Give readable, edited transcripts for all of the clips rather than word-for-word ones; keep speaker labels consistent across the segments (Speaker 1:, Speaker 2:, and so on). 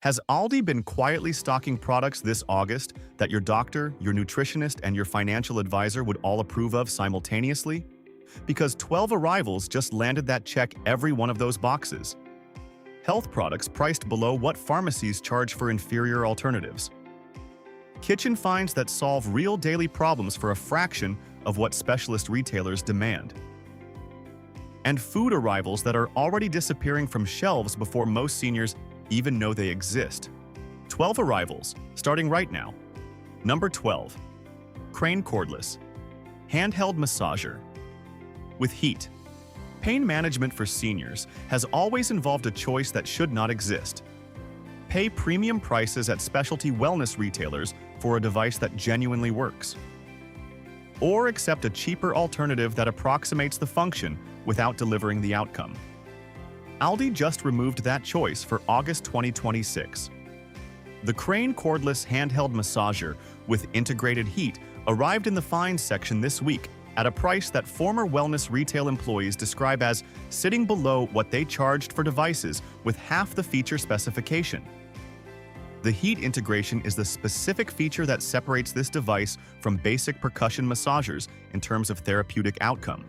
Speaker 1: Has Aldi been quietly stocking products this August that your doctor, your nutritionist, and your financial advisor would all approve of simultaneously? Because 12 arrivals just landed that check every one of those boxes. Health products priced below what pharmacies charge for inferior alternatives. Kitchen finds that solve real daily problems for a fraction of what specialist retailers demand. And food arrivals that are already disappearing from shelves before most seniors even know they exist. 12 arrivals, starting right now. Number 12. Crane Cordless handheld massager. With heat, pain management for seniors has always involved a choice that should not exist. Pay premium prices at specialty wellness retailers for a device that genuinely works. Or accept a cheaper alternative that approximates the function without delivering the outcome. Aldi just removed that choice for August 2026. The Crane Cordless handheld massager with integrated heat arrived in the finds section this week at a price that former wellness retail employees describe as sitting below what they charged for devices with half the feature specification. The heat integration is the specific feature that separates this device from basic percussion massagers in terms of therapeutic outcome.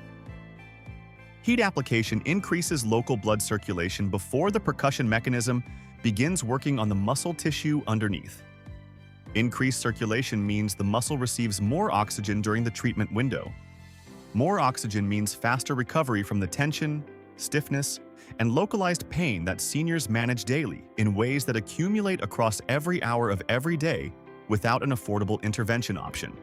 Speaker 1: Heat application increases local blood circulation before the percussion mechanism begins working on the muscle tissue underneath. Increased circulation means the muscle receives more oxygen during the treatment window. More oxygen means faster recovery from the tension, stiffness, and localized pain that seniors manage daily in ways that accumulate across every hour of every day without an affordable intervention option.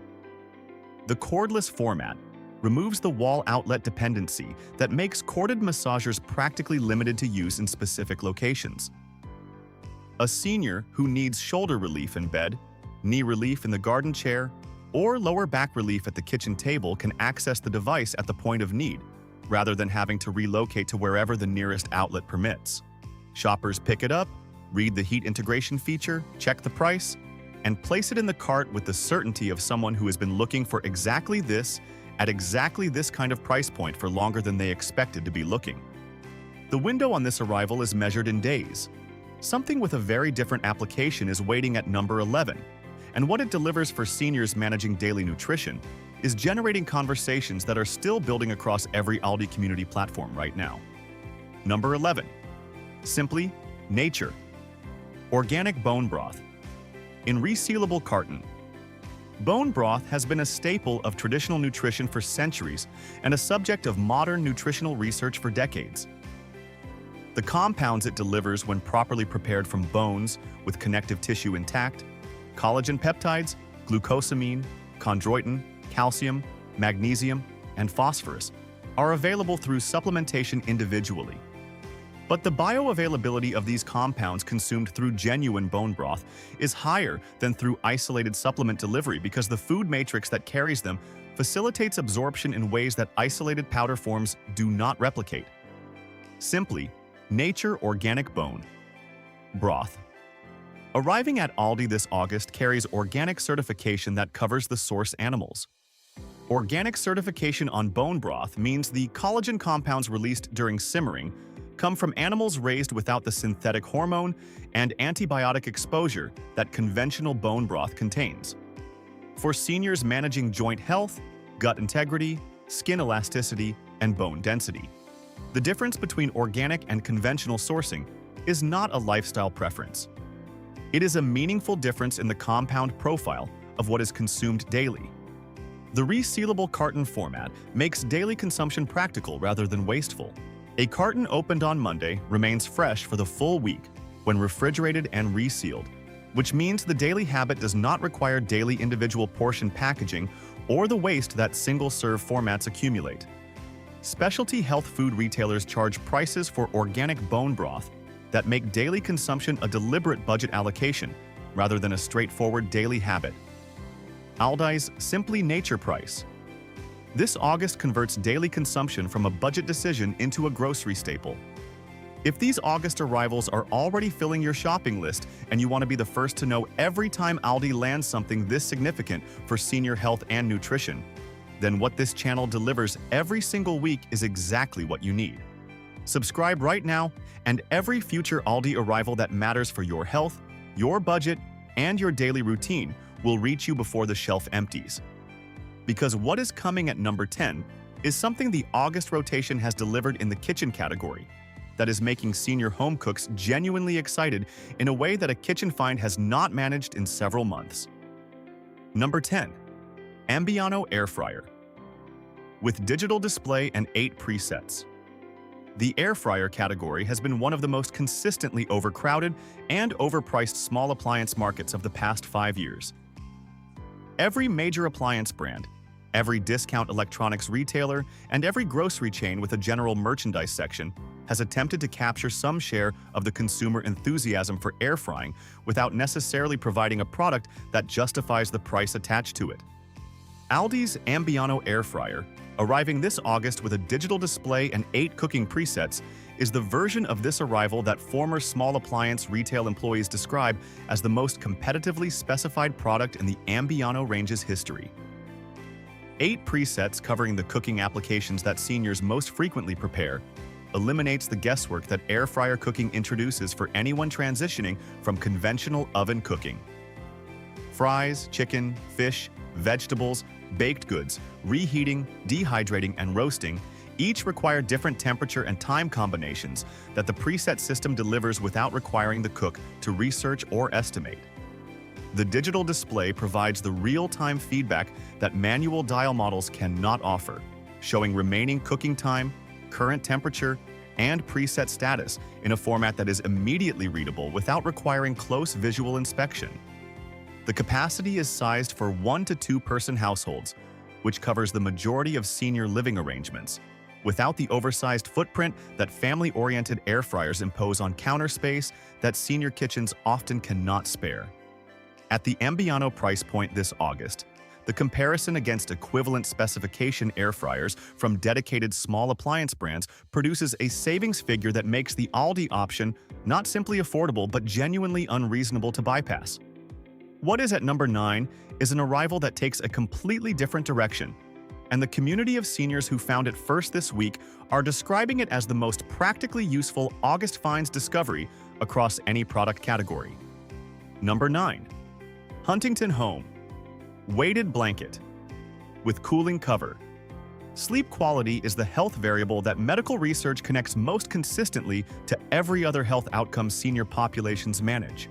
Speaker 1: The cordless format removes the wall outlet dependency that makes corded massagers practically limited to use in specific locations. A senior who needs shoulder relief in bed, knee relief in the garden chair, or lower back relief at the kitchen table can access the device at the point of need, rather than having to relocate to wherever the nearest outlet permits. Shoppers pick it up, read the heat integration feature, check the price, and place it in the cart with the certainty of someone who has been looking for exactly this at exactly this kind of price point for longer than they expected to be looking. The window on this arrival is measured in days. Something with a very different application is waiting at number 11, and what it delivers for seniors managing daily nutrition is generating conversations that are still building across every Aldi community platform right now. Number 11. Simply Nature. Organic bone broth. In resealable carton. Bone broth has been a staple of traditional nutrition for centuries and a subject of modern nutritional research for decades. The compounds it delivers when properly prepared from bones with connective tissue intact, collagen peptides, glucosamine, chondroitin, calcium, magnesium, and phosphorus, are available through supplementation individually. But the bioavailability of these compounds consumed through genuine bone broth is higher than through isolated supplement delivery because the food matrix that carries them facilitates absorption in ways that isolated powder forms do not replicate. Simply, Nature Organic Bone Broth. Arriving at Aldi this August carries organic certification that covers the source animals. Organic certification on bone broth means the collagen compounds released during simmering come from animals raised without the synthetic hormone and antibiotic exposure that conventional bone broth contains. For seniors managing joint health, gut integrity, skin elasticity, and bone density, the difference between organic and conventional sourcing is not a lifestyle preference. It is a meaningful difference in the compound profile of what is consumed daily. The resealable carton format makes daily consumption practical rather than wasteful. A carton opened on Monday remains fresh for the full week when refrigerated and resealed, which means the daily habit does not require daily individual portion packaging or the waste that single-serve formats accumulate. Specialty health food retailers charge prices for organic bone broth that make daily consumption a deliberate budget allocation rather than a straightforward daily habit. Aldi's Simply Nature price. This August converts daily consumption from a budget decision into a grocery staple. If these August arrivals are already filling your shopping list and you want to be the first to know every time Aldi lands something this significant for senior health and nutrition, then what this channel delivers every single week is exactly what you need. Subscribe right now, and every future Aldi arrival that matters for your health, your budget, and your daily routine will reach you before the shelf empties. Because what is coming at number 10 is something the August rotation has delivered in the kitchen category that is making senior home cooks genuinely excited in a way that a kitchen find has not managed in several months. Number 10. Ambiano Air Fryer. With digital display and 8 presets. The air fryer category has been one of the most consistently overcrowded and overpriced small appliance markets of the past 5 years. Every major appliance brand, every discount electronics retailer, and every grocery chain with a general merchandise section has attempted to capture some share of the consumer enthusiasm for air frying without necessarily providing a product that justifies the price attached to it. Aldi's Ambiano Air Fryer, arriving this August with a digital display and 8 cooking presets, is the version of this arrival that former small appliance retail employees describe as the most competitively specified product in the Ambiano range's history. 8 presets covering the cooking applications that seniors most frequently prepare eliminates the guesswork that air fryer cooking introduces for anyone transitioning from conventional oven cooking. Fries, chicken, fish, vegetables, baked goods, reheating, dehydrating, and roasting each require different temperature and time combinations that the preset system delivers without requiring the cook to research or estimate. The digital display provides the real-time feedback that manual dial models cannot offer, showing remaining cooking time, current temperature, and preset status in a format that is immediately readable without requiring close visual inspection. The capacity is sized for 1 to 2 person households, which covers the majority of senior living arrangements, without the oversized footprint that family-oriented air fryers impose on counter space that senior kitchens often cannot spare. At the Ambiano price point this August, the comparison against equivalent specification air fryers from dedicated small appliance brands produces a savings figure that makes the Aldi option not simply affordable but genuinely unreasonable to bypass. What is at number 9 is an arrival that takes a completely different direction, and the community of seniors who found it first this week are describing it as the most practically useful August finds discovery across any product category. Number 9. Huntington Home Weighted Blanket with cooling cover. Sleep quality is the health variable that medical research connects most consistently to every other health outcome senior populations manage.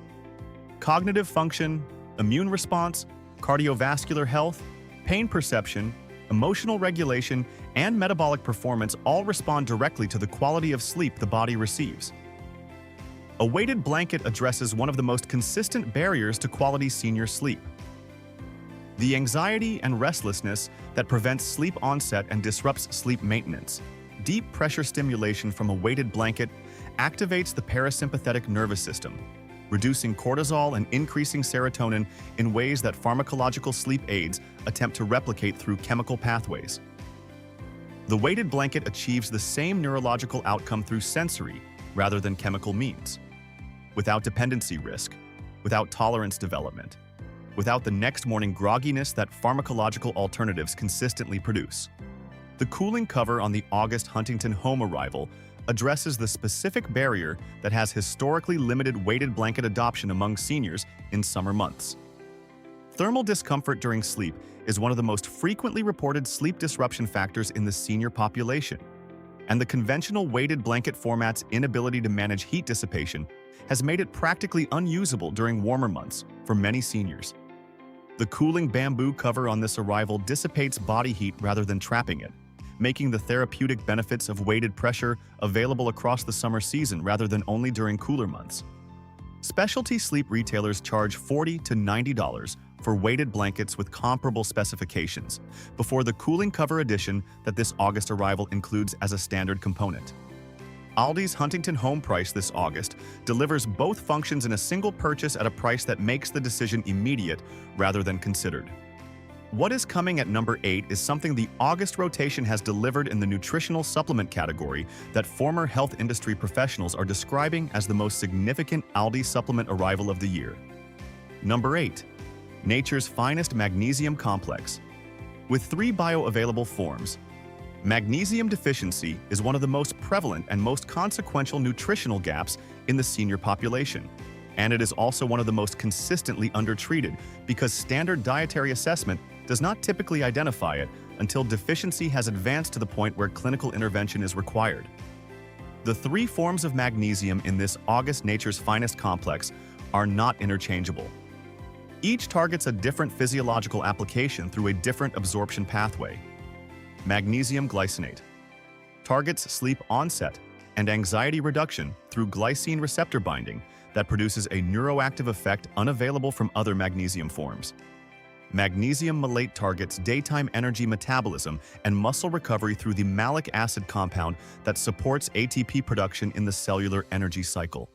Speaker 1: Cognitive function, immune response, cardiovascular health, pain perception, emotional regulation, and metabolic performance all respond directly to the quality of sleep the body receives. A weighted blanket addresses one of the most consistent barriers to quality senior sleep: the anxiety and restlessness that prevents sleep onset and disrupts sleep maintenance. Deep pressure stimulation from a weighted blanket activates the parasympathetic nervous system, reducing cortisol and increasing serotonin in ways that pharmacological sleep aids attempt to replicate through chemical pathways. The weighted blanket achieves the same neurological outcome through sensory rather than chemical means, without dependency risk, without tolerance development, without the next morning grogginess that pharmacological alternatives consistently produce. The cooling cover on the August Huntington Home arrival addresses the specific barrier that has historically limited weighted blanket adoption among seniors in summer months. Thermal discomfort during sleep is one of the most frequently reported sleep disruption factors in the senior population, and the conventional weighted blanket format's inability to manage heat dissipation has made it practically unusable during warmer months for many seniors. The cooling bamboo cover on this arrival dissipates body heat rather than trapping it, making the therapeutic benefits of weighted pressure available across the summer season rather than only during cooler months. Specialty sleep retailers charge $40 to $90 for weighted blankets with comparable specifications, before the cooling cover addition that this August arrival includes as a standard component. Aldi's Huntington Home price this August delivers both functions in a single purchase at a price that makes the decision immediate rather than considered. What is coming at number 8 is something the August rotation has delivered in the nutritional supplement category that former health industry professionals are describing as the most significant Aldi supplement arrival of the year. Number 8. Nature's Finest Magnesium Complex. With 3 bioavailable forms, Magnesium deficiency is one of the most prevalent and most consequential nutritional gaps in the senior population, and it is also one of the most consistently undertreated because standard dietary assessment does not typically identify it until deficiency has advanced to the point where clinical intervention is required. The three forms of magnesium in this August Nature's Finest complex are not interchangeable. Each targets a different physiological application through a different absorption pathway. Magnesium glycinate targets sleep onset and anxiety reduction through glycine receptor binding that produces a neuroactive effect unavailable from other magnesium forms. Magnesium malate targets daytime energy metabolism and muscle recovery through the malic acid compound that supports ATP production in the cellular energy cycle.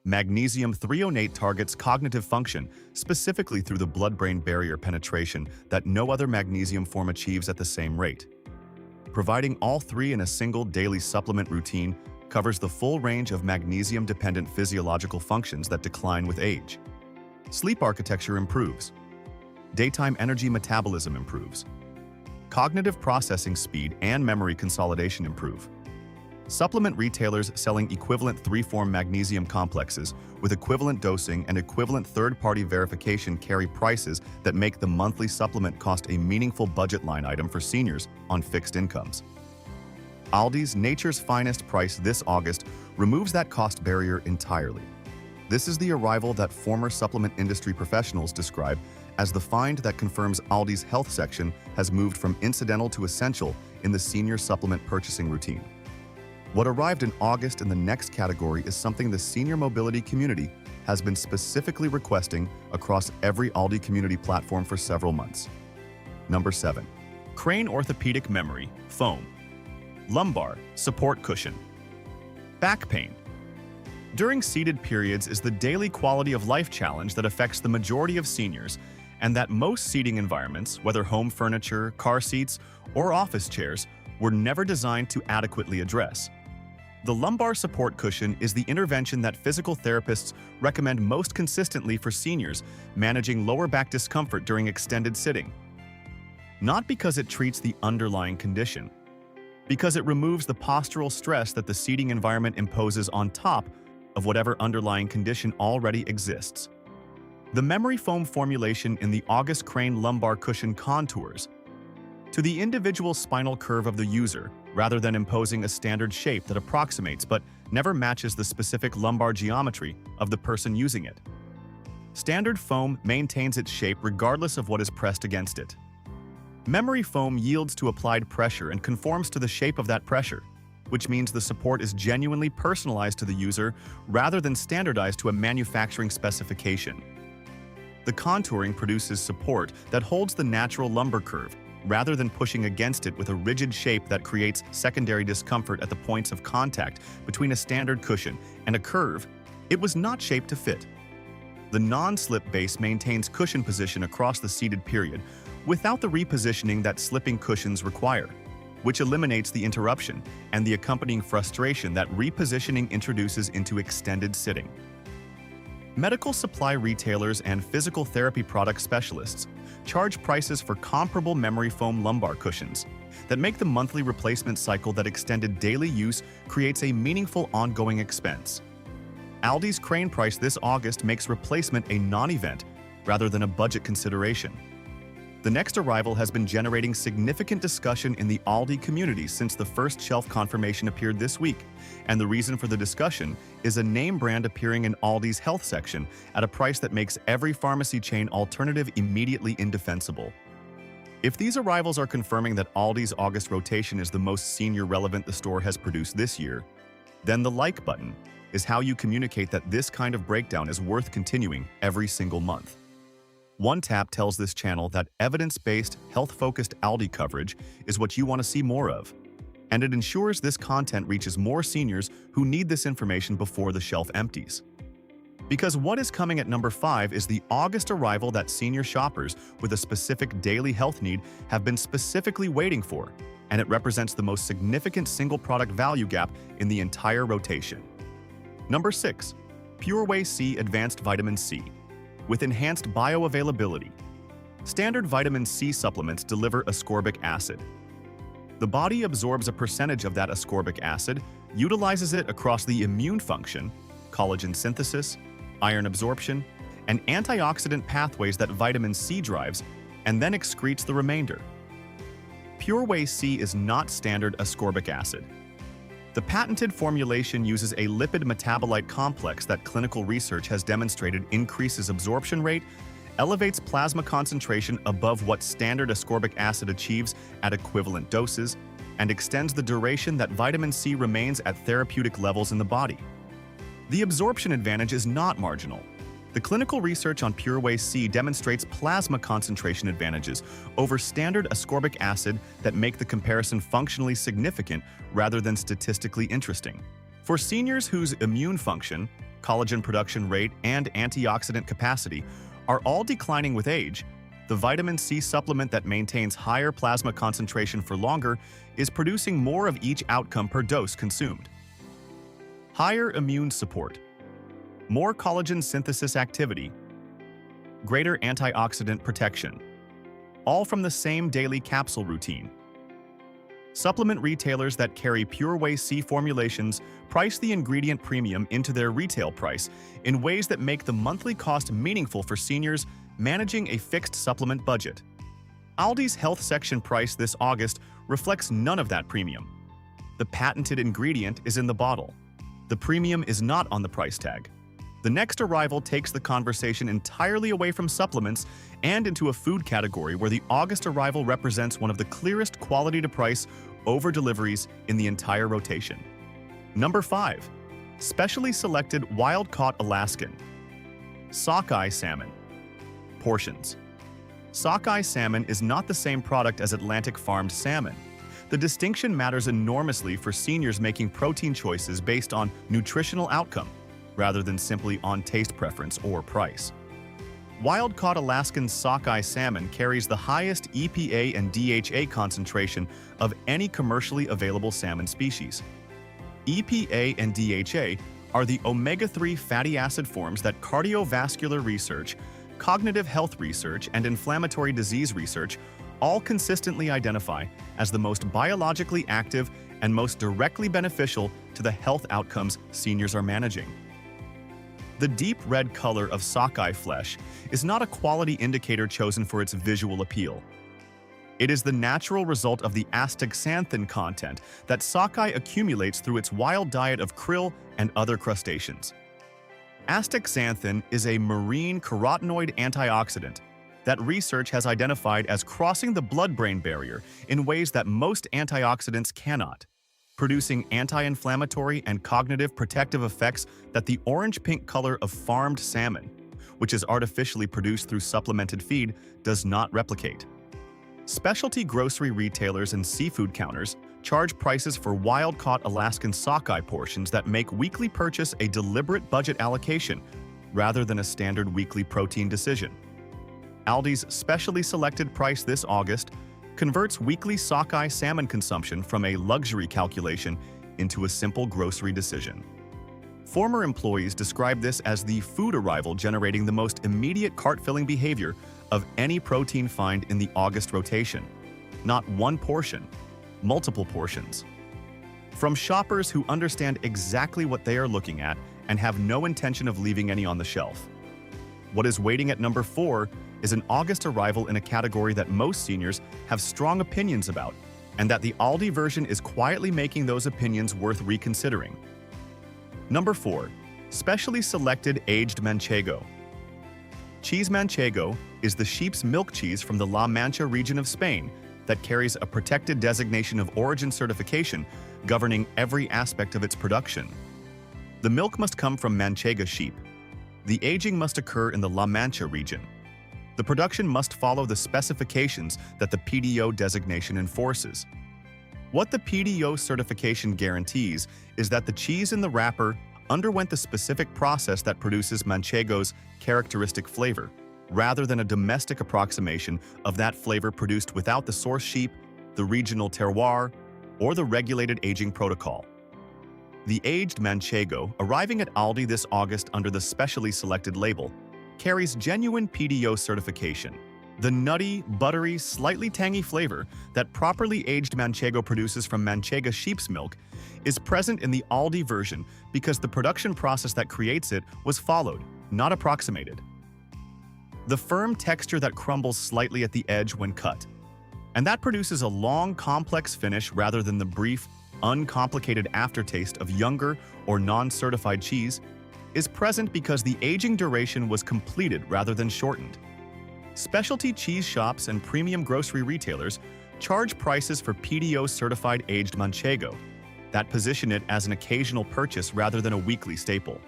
Speaker 1: Magnesium threonate targets cognitive function, specifically through the blood-brain barrier penetration that no other magnesium form achieves at the same rate. Providing all three in a single daily supplement routine covers the full range of magnesium-dependent physiological functions that decline with age. Sleep architecture improves. Daytime energy metabolism improves. Cognitive processing speed and memory consolidation improve. Supplement retailers selling equivalent three-form magnesium complexes with equivalent dosing and equivalent third-party verification carry prices that make the monthly supplement cost a meaningful budget line item for seniors on fixed incomes. Aldi's Nature's Finest price this August removes that cost barrier entirely. This is the arrival that former supplement industry professionals describe as the find that confirms Aldi's health section has moved from incidental to essential in the senior supplement purchasing routine. What arrived in August in the next category is something the senior mobility community has been specifically requesting across every Aldi community platform for several months. Number 7. Crane Orthopedic Memory Foam Lumbar Support Cushion. Back pain. During seated periods is the daily quality of life challenge that affects the majority of seniors, and that most seating environments, whether home furniture, car seats, or office chairs, were never designed to adequately address. The lumbar support cushion is the intervention that physical therapists recommend most consistently for seniors managing lower back discomfort during extended sitting. Not because it treats the underlying condition, because it removes the postural stress that the seating environment imposes on top of whatever underlying condition already exists. The memory foam formulation in the August Crane lumbar cushion contours to the individual spinal curve of the user, rather than imposing a standard shape that approximates but never matches the specific lumbar geometry of the person using it. Standard foam maintains its shape regardless of what is pressed against it. Memory foam yields to applied pressure and conforms to the shape of that pressure, which means the support is genuinely personalized to the user rather than standardized to a manufacturing specification. The contouring produces support that holds the natural lumbar curve, rather than pushing against it with a rigid shape that creates secondary discomfort at the points of contact between a standard cushion and a curve. It was not shaped to fit. The non-slip base maintains cushion position across the seated period without the repositioning that slipping cushions require, which eliminates the interruption and the accompanying frustration that repositioning introduces into extended sitting. Medical supply retailers and physical therapy product specialists charge prices for comparable memory foam lumbar cushions that make the monthly replacement cycle that extended daily use creates a meaningful ongoing expense. Aldi's Crane price this August makes replacement a non-event rather than a budget consideration. The next arrival has been generating significant discussion in the Aldi community since the first shelf confirmation appeared this week, and the reason for the discussion is a name brand appearing in Aldi's health section at a price that makes every pharmacy chain alternative immediately indefensible. If these arrivals are confirming that Aldi's August rotation is the most senior relevant the store has produced this year, then the like button is how you communicate that this kind of breakdown is worth continuing every single month. One tap tells this channel that evidence-based, health-focused Aldi coverage is what you want to see more of, and it ensures this content reaches more seniors who need this information before the shelf empties. Because what is coming at number 5 is the August arrival that senior shoppers with a specific daily health need have been specifically waiting for, and it represents the most significant single product value gap in the entire rotation. Number 6. Pure Whey C Advanced Vitamin C with enhanced bioavailability. Standard vitamin C supplements deliver ascorbic acid. The body absorbs a percentage of that ascorbic acid, utilizes it across the immune function, collagen synthesis, iron absorption, and antioxidant pathways that vitamin C drives, and then excretes the remainder. Pure Whey C is not standard ascorbic acid. The patented formulation uses a lipid metabolite complex that clinical research has demonstrated increases absorption rate, elevates plasma concentration above what standard ascorbic acid achieves at equivalent doses, and extends the duration that vitamin C remains at therapeutic levels in the body. The absorption advantage is not marginal. The clinical research on Pure Whey C demonstrates plasma concentration advantages over standard ascorbic acid that make the comparison functionally significant rather than statistically interesting. For seniors whose immune function, collagen production rate, and antioxidant capacity are all declining with age, the vitamin C supplement that maintains higher plasma concentration for longer is producing more of each outcome per dose consumed. Higher immune support, more collagen synthesis activity, greater antioxidant protection, all from the same daily capsule routine. Supplement retailers that carry Pure Whey C formulations price the ingredient premium into their retail price in ways that make the monthly cost meaningful for seniors managing a fixed supplement budget. Aldi's health section price this August reflects none of that premium. The patented ingredient is in the bottle. The premium is not on the price tag. The next arrival takes the conversation entirely away from supplements and into a food category where the August arrival represents one of the clearest quality-to-price over-deliveries in the entire rotation. Number 5. Specially selected wild-caught Alaskan sockeye salmon. Portions. Sockeye salmon is not the same product as Atlantic farmed salmon. The distinction matters enormously for seniors making protein choices based on nutritional outcome, rather than simply on taste preference or price. Wild-caught Alaskan sockeye salmon carries the highest EPA and DHA concentration of any commercially available salmon species. EPA and DHA are the omega-3 fatty acid forms that cardiovascular research, cognitive health research, and inflammatory disease research all consistently identify as the most biologically active and most directly beneficial to the health outcomes seniors are managing. The deep red color of sockeye flesh is not a quality indicator chosen for its visual appeal. It is the natural result of the astaxanthin content that sockeye accumulates through its wild diet of krill and other crustaceans. Astaxanthin is a marine carotenoid antioxidant that research has identified as crossing the blood-brain barrier in ways that most antioxidants cannot, producing anti-inflammatory and cognitive protective effects that the orange-pink color of farmed salmon, which is artificially produced through supplemented feed, does not replicate. Specialty grocery retailers and seafood counters charge prices for wild-caught Alaskan sockeye portions that make weekly purchase a deliberate budget allocation rather than a standard weekly protein decision. Aldi's specially selected price this August converts weekly sockeye salmon consumption from a luxury calculation into a simple grocery decision. Former employees describe this as the food arrival generating the most immediate cart-filling behavior of any protein find in the August rotation. Not one portion, multiple portions. From shoppers who understand exactly what they are looking at and have no intention of leaving any on the shelf. What is waiting at number 4 is an August arrival in a category that most seniors have strong opinions about, and that the Aldi version is quietly making those opinions worth reconsidering. Number 4. Specially selected aged Manchego. Cheese Manchego is the sheep's milk cheese from the La Mancha region of Spain that carries a protected designation of origin certification governing every aspect of its production. The milk must come from Manchego sheep. The aging must occur in the La Mancha region. The production must follow the specifications that the PDO designation enforces. What the PDO certification guarantees is that the cheese in the wrapper underwent the specific process that produces Manchego's characteristic flavor, rather than a domestic approximation of that flavor produced without the source sheep, the regional terroir, or the regulated aging protocol. The aged Manchego, arriving at Aldi this August under the specially selected label, carries genuine PDO certification, The nutty, buttery, slightly tangy flavor that properly aged Manchego produces from Manchego sheep's milk is present in the Aldi version because the production process that creates it was followed, not approximated. The firm texture that crumbles slightly at the edge when cut, and that produces a long, complex finish rather than the brief, uncomplicated aftertaste of younger or non-certified cheese, is present because the aging duration was completed rather than shortened. Specialty cheese shops and premium grocery retailers charge prices for PDO-certified aged Manchego that position it as an occasional purchase rather than a weekly staple.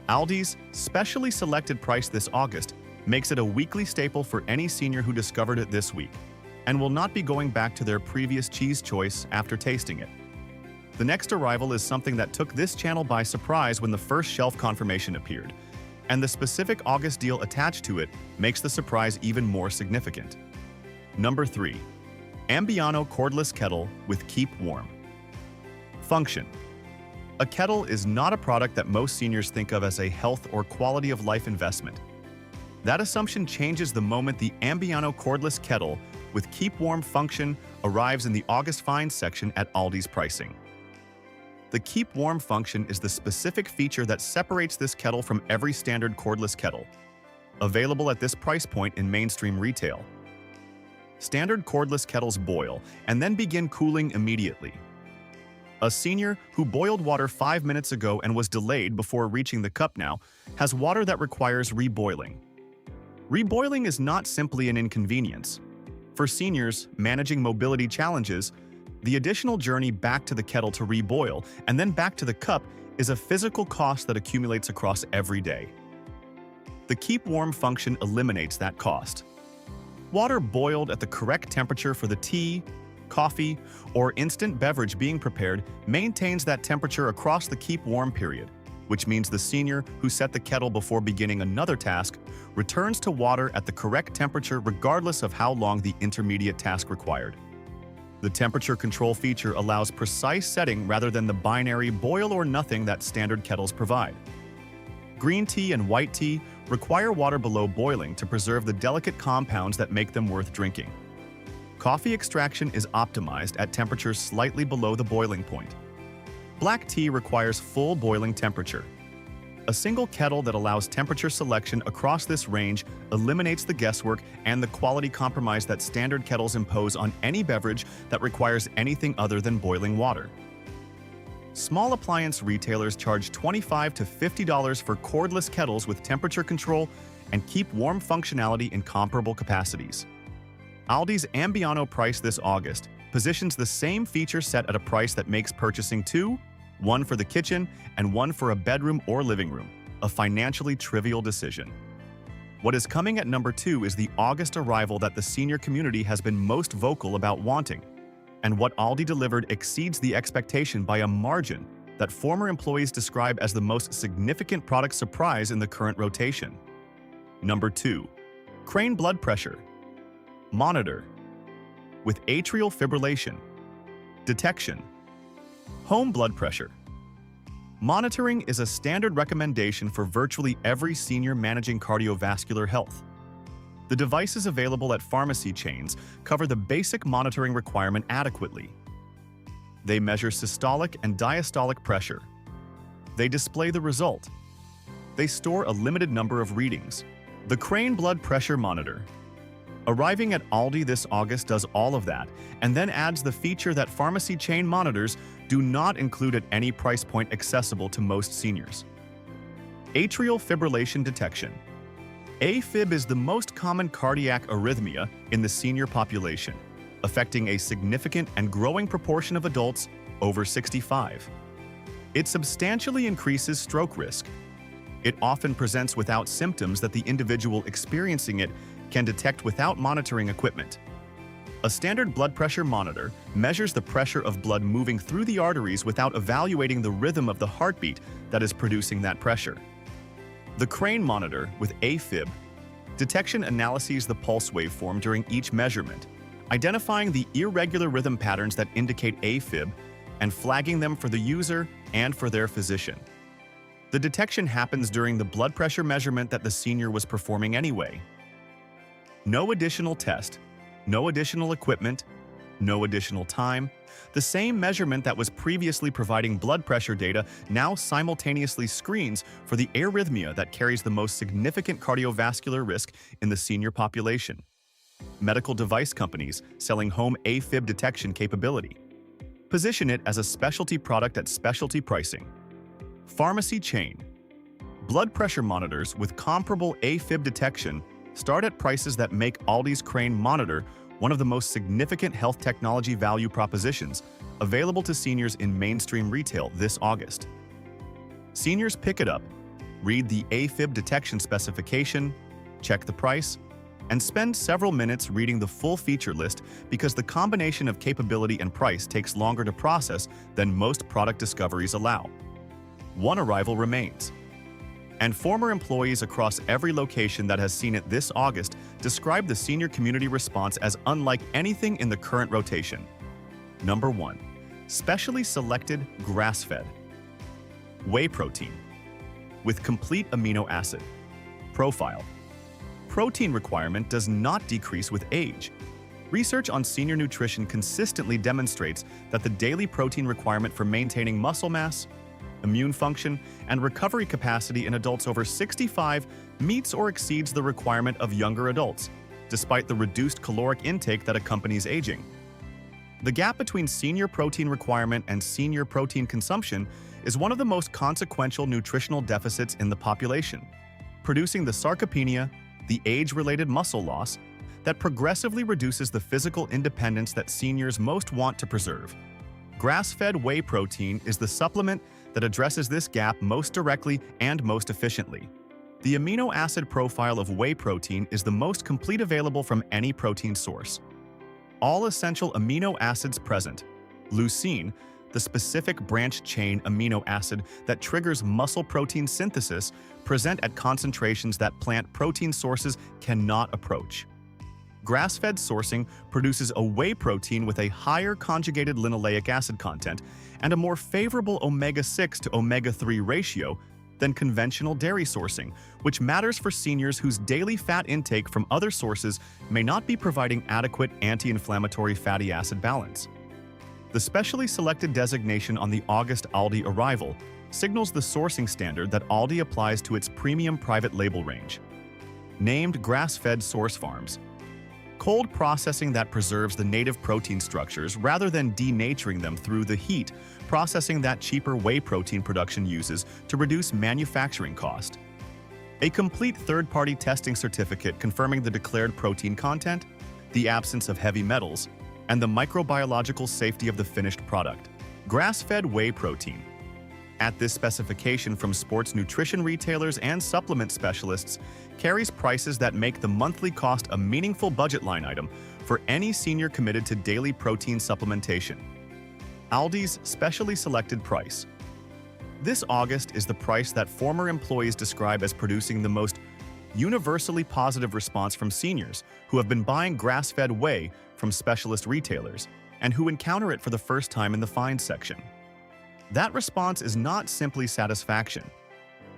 Speaker 1: Aldi's specially selected price this August makes it a weekly staple for any senior who discovered it this week and will not be going back to their previous cheese choice after tasting it. The next arrival is something that took this channel by surprise when the first shelf confirmation appeared, and the specific August deal attached to it makes the surprise even more significant. Number 3. Ambiano Cordless Kettle with Keep Warm. Function. A kettle is not a product that most seniors think of as a health or quality of life investment. That assumption changes the moment the Ambiano Cordless Kettle with Keep Warm function arrives in the August Finds section at Aldi's pricing. The Keep Warm function is the specific feature that separates this kettle from every standard cordless kettle, available at this price point in mainstream retail. Standard cordless kettles boil and then begin cooling immediately. A senior who boiled water 5 minutes ago and was delayed before reaching the cup now has water that requires reboiling. Reboiling is not simply an inconvenience. For seniors managing mobility challenges, the additional journey back to the kettle to reboil and then back to the cup is a physical cost that accumulates across every day. The Keep Warm function eliminates that cost. Water boiled at the correct temperature for the tea, coffee, or instant beverage being prepared maintains that temperature across the Keep Warm period, which means the senior who set the kettle before beginning another task returns to water at the correct temperature regardless of how long the intermediate task required. The temperature control feature allows precise setting rather than the binary boil or nothing that standard kettles provide. Green tea and white tea require water below boiling to preserve the delicate compounds that make them worth drinking. Coffee extraction is optimized at temperatures slightly below the boiling point. Black tea requires full boiling temperature. A single kettle that allows temperature selection across this range eliminates the guesswork and the quality compromise that standard kettles impose on any beverage that requires anything other than boiling water. Small appliance retailers charge $25 to $50 for cordless kettles with temperature control and Keep Warm functionality in comparable capacities. Aldi's Ambiano price this August positions the same feature set at a price that makes purchasing two, one for the kitchen and one for a bedroom or living room, a financially trivial decision. What is coming at number 2 is the August arrival that the senior community has been most vocal about wanting, and what Aldi delivered exceeds the expectation by a margin that former employees describe as the most significant product surprise in the current rotation. Number 2. Crane Blood Pressure Monitor with atrial fibrillation detection. Home blood pressure. Monitoring is a standard recommendation for virtually every senior managing cardiovascular health. The devices available at pharmacy chains cover the basic monitoring requirement adequately. They measure systolic and diastolic pressure. They display the result. They store a limited number of readings. The Crane Blood Pressure Monitor, arriving at Aldi this August, does all of that and then adds the feature that pharmacy chain monitors do not include at any price point accessible to most seniors. Atrial fibrillation detection. AFib is the most common cardiac arrhythmia in the senior population, affecting a significant and growing proportion of adults over 65. It substantially increases stroke risk. It often presents without symptoms that the individual experiencing it can detect without monitoring equipment. A standard blood pressure monitor measures the pressure of blood moving through the arteries without evaluating the rhythm of the heartbeat that is producing that pressure. The Crane monitor with AFib detection analyzes the pulse waveform during each measurement, identifying the irregular rhythm patterns that indicate AFib and flagging them for the user and for their physician. The detection happens during the blood pressure measurement that the senior was performing anyway. No additional test, no additional equipment, no additional time. The same measurement that was previously providing blood pressure data now simultaneously screens for the arrhythmia that carries the most significant cardiovascular risk in the senior population. Medical device companies selling home AFib detection capability. Position it as a specialty product at specialty pricing. Pharmacy chain. Blood pressure monitors with comparable AFib detection start at prices that make Aldi's Crane Monitor one of the most significant health technology value propositions available to seniors in mainstream retail this August. Seniors pick it up, read the AFib detection specification, check the price, and spend several minutes reading the full feature list because the combination of capability and price takes longer to process than most product discoveries allow. One arrival remains. And former employees across every location that has seen it this August describe the senior community response as unlike anything in the current rotation. Number 1. Specially selected grass-fed whey protein with complete amino acid profile. Protein requirement does not decrease with age. Research on senior nutrition consistently demonstrates that the daily protein requirement for maintaining muscle mass, immune function, and recovery capacity in adults over 65 meets or exceeds the requirement of younger adults, despite the reduced caloric intake that accompanies aging. The gap between senior protein requirement and senior protein consumption is one of the most consequential nutritional deficits in the population, producing the sarcopenia, the age-related muscle loss, that progressively reduces the physical independence that seniors most want to preserve. Grass-fed whey protein is the supplement that addresses this gap most directly and most efficiently. The amino acid profile of whey protein is the most complete available from any protein source. All essential amino acids present. Leucine, the specific branch-chain amino acid that triggers muscle protein synthesis, present at concentrations that plant protein sources cannot approach. Grass-fed sourcing produces a whey protein with a higher conjugated linoleic acid content and a more favorable omega-6 to omega-3 ratio than conventional dairy sourcing, which matters for seniors whose daily fat intake from other sources may not be providing adequate anti-inflammatory fatty acid balance. The specially selected designation on the August Aldi arrival signals the sourcing standard that Aldi applies to its premium private label range. Named grass-fed source farms. Cold processing that preserves the native protein structures rather than denaturing them through the heat processing that cheaper whey protein production uses to reduce manufacturing cost. A complete third-party testing certificate confirming the declared protein content, the absence of heavy metals, and the microbiological safety of the finished product. Grass-fed whey protein. At this specification from sports nutrition retailers and supplement specialists, carries prices that make the monthly cost a meaningful budget line item for any senior committed to daily protein supplementation. Aldi's specially selected price. This August is the price that former employees describe as producing the most universally positive response from seniors who have been buying grass-fed whey from specialist retailers and who encounter it for the first time in the find section. That response is not simply satisfaction.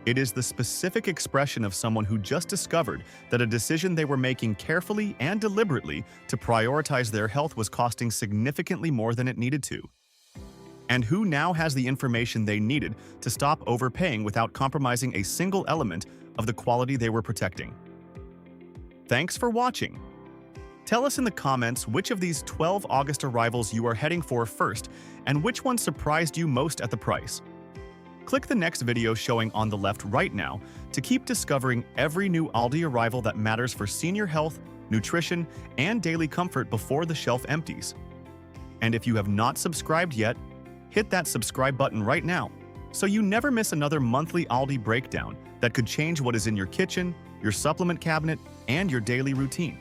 Speaker 1: It is the specific expression of someone who just discovered that a decision they were making carefully and deliberately to prioritize their health was costing significantly more than it needed to, and who now has the information they needed to stop overpaying without compromising a single element of the quality they were protecting. Thanks for watching. Tell us in the comments which of these 12 August arrivals you are heading for first and which one surprised you most at the price. Click the next video showing on the left right now to keep discovering every new Aldi arrival that matters for senior health, nutrition, and daily comfort before the shelf empties. And if you have not subscribed yet, hit that subscribe button right now so you never miss another monthly Aldi breakdown that could change what is in your kitchen, your supplement cabinet, and your daily routine.